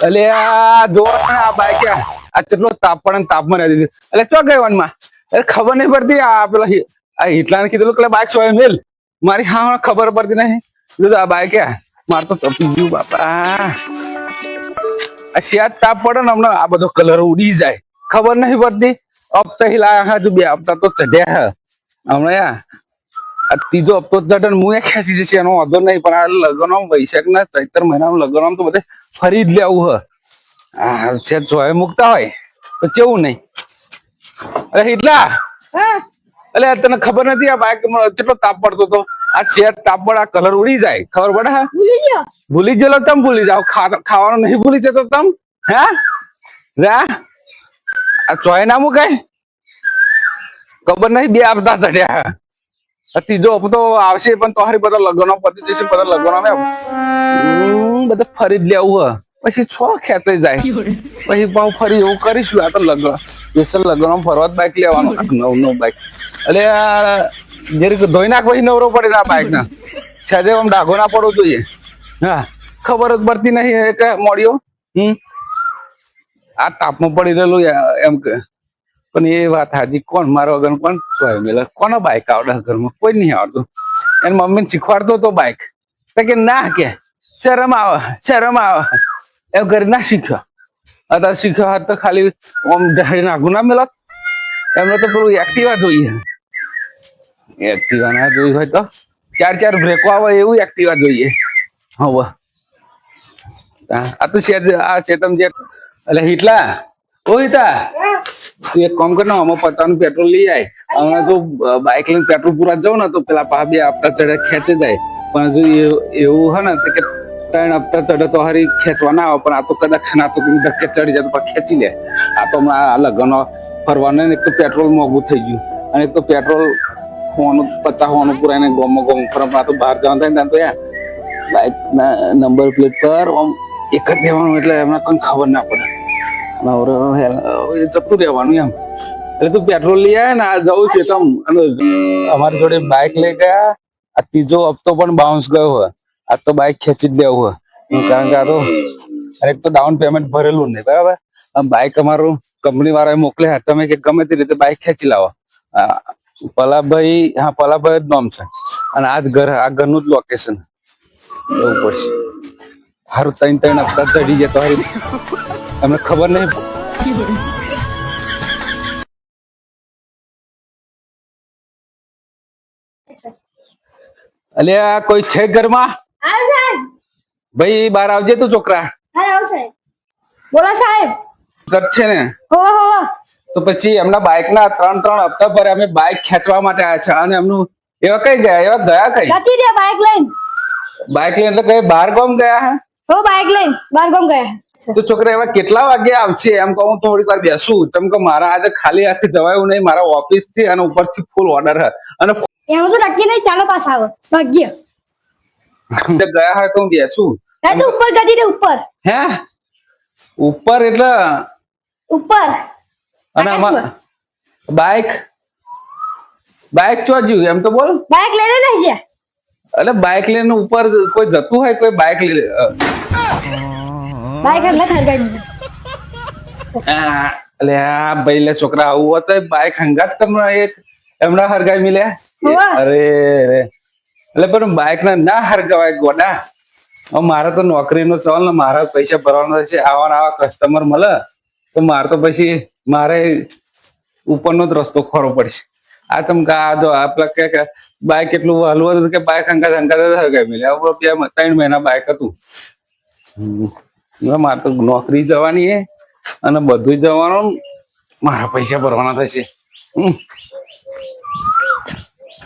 અલે આ જો આ બાઈક આ કેટલો તાપ પડે ને તાપમાં રહી દીધી એટલે ચો ગઈ વનમાં અરે ખબર નહીં પડતી આ પેલા આ હિટલાને કીધું કે બાઈક સોય મેલ મારી હા ખબર પડતી નહીં કીધું આ બાઈક માર તો તપી ગયું બાપા આ શિયાળ તાપ પડે ને હમણાં આ બધો કલર ઉડી જાય ખબર નહીં પડતી હપ્તા હિલાયા હા જો 2 હપ્તા તો ચઢ્યા હમણાં આ ત્રીજો હપ્તો ચઢે ને હું ખેંચી જશે એનો વાંધો નહીં પણ આ લગ્ન વૈશાખ ના ચૈત્ર મહિનામાં લગ્ન તો બધે ફરી જ લેવું હ છે જોય મુકતા હોય તો કેવું નહીં અરે એટલા અલે તને ખબર નથી આ બાઈક કેટલો તાપ પડતો તો આ શેર તાપ પડે આ કલર ઉડી જાય ખબર પડે હા ભૂલી ગયેલો તમે ભૂલી જાઓ ખાવાનું નહીં ભૂલી જતો તમ હે રા આ ચોય ના મુકાય ખબર નહીં 2 હપ્તા ચડ્યા ત્રીજો હપ્તો આવશે પણ તમારી બધા લગ્નો પતી જશે બધા લગ્નો બધા ફરી જ લેવું પછી ખેંચાઈ જાય પછી પાછું ફરી એવું કરીશું આ તો લગ્ન સ્પેશિયલ લગ્નો ફરવા જ બાઈક લેવાનું નવ બાઈક એટલે જે રીતે ધોઈ નાખ પછી નવરો પડે આ બાઈક ના છેજે આમ ડાઘો ના પડવો જોઈએ હા ખબર જ પડતી નહીં કે મળ્યો આ તાપમાં પડી રહેલું એમ કે પણ એ વાત હાજી કોણ મારો વગર કોણ સોય મેલે કોનો બાઈક આવડે ઘરમાં કોઈ નહીં આવડતું એની મમ્મીને શીખવાડતો તો બાઈક કે ના કે શરમ આવે એમ કરી ના શીખ્યો અત્યારે શીખ્યો હોત તો ખાલી આમ નાગુ ના મેલત એમને તો પેલું એક્ટિવા જોઈએ એક્ટિવા ના જોઈ હોય તો 4 બ્રેકો આવે એવું એક્ટિવા જોઈએ હવે આ તો આ ચેતમ જે એટલે હિટલા ઓ હિતા તું એક કામ કર ને આમાં 50 નું પેટ્રોલ લઈ આય હમણાં જો બાઈક લઈને પેટ્રોલ પૂરા જાવ ને તો પેલા પા 2 હપ્તા ચડે ખેંચે જાય પણ જો એવું હે ને તો કે 3 હપ્તા ચડે તો હારી ખેંચવા ના આવે પણ આ તો કદાચ ના તો ધક્કે ચડી જાય તો ખેંચી લે આ તો હમણાં લગ્નો ફરવાનું એક તો પેટ્રોલ મોંઘું થઈ ગયું અને એક તો પેટ્રોલ હોવાનું 50 હોવાનું પૂરા એને ગોમ ફરવા આ તો બહાર જવાનું થાય ને તો બાઈક ના નંબર પ્લેટ પર આમ એક જ દેવાનું એટલે એમને કોઈ ખબર ના પડે જતું રહેવાનું એમ એટલે તું પેટ્રોલ લઈ આવે ને આ જવું છે તમ અમારી જોડે બાઈક લઈ ગયા આ ત્રીજો હપ્તો પણ બાઉન્સ ગયો હોય આ તો બાઈક ખેંચી જ દેવું હોય કારણ કે આ તો એક તો ડાઉન પેમેન્ટ ભરેલું નહીં બરાબર બાઈક અમારું કંપની વાળાએ મોકલે તમે કે ગમે તે રીતે બાઈક ખેંચી લાવો પલાભાઈ હા પલાભાઈ જ નામ છે અને આ ઘરનું જ લોકેશન એવું પડશે સારું 3 હપ્તા ચડી જાય તો સારી તમને ખબર નહીં અલ્યા કોઈ છે ઘરમાં ભાઈ બહાર આવજે તું છોકરા બોલો સાહેબ ઘર છે ને તો પછી એમના બાઈક ના 3 હપ્તા પર અમે બાઈક ખેંચવા માટે આવ્યા છે અને એમનું એવા કઈ ગયા કઈ બાઈક લઈને કઈ બહાર ગામ ગયા હે બાઈક લઈને બહાર ગામ ગયા તો છોકરા એવા કેટલા વાગે આવશે એમ કહું થોડીક વાર બેસું કેમ કે મારા આજે ખાલી હાથે જવાયું નહીં મારા ઓફિસ થી અને ઉપરથી ફૂલ ઓર્ડર હે અને એનું તો નક્કી નહીં ચાલો પાછા આવો ભાગ્ય ગયા હોય તો હું બેસું ઉપર ગડી દે ઉપર હે ઉપર એટલે ઉપર અને બાઈક ચો જ્યું એમ તો બોલ બાઈક લઈને નહીં ગયા એટલે બાઈક લઈને ઉપર કોઈ જતું હોય કોઈ બાઈક લઈ બાઈક એટલે ખરગાડી એટલે આ ભાઈ લે છોકરા આવું હોત બાઈક હંગાત તમને એક એમના હરગાઈ મિલ્યા અરે એટલે પણ બાઈક ના હરગાવાય ગોડા મારે તો નોકરીનો સવાલ ને મારા પૈસા ભરવાનો છે આવા કસ્ટમર મળે તો મારે તો પછી મારે ઉપરનો જ રસ્તો ખોરો પડશે આ તમ આ જો આપલા કે બાઈક એટલું હલવું હતું કે બાઈક હંગાત હરગાઈ મિલ્યા 3 મહિના બાઈક હતું મારે તો નોકરી જવાની હે અને બધું જવાનું મારા પૈસા ભરવાના થશે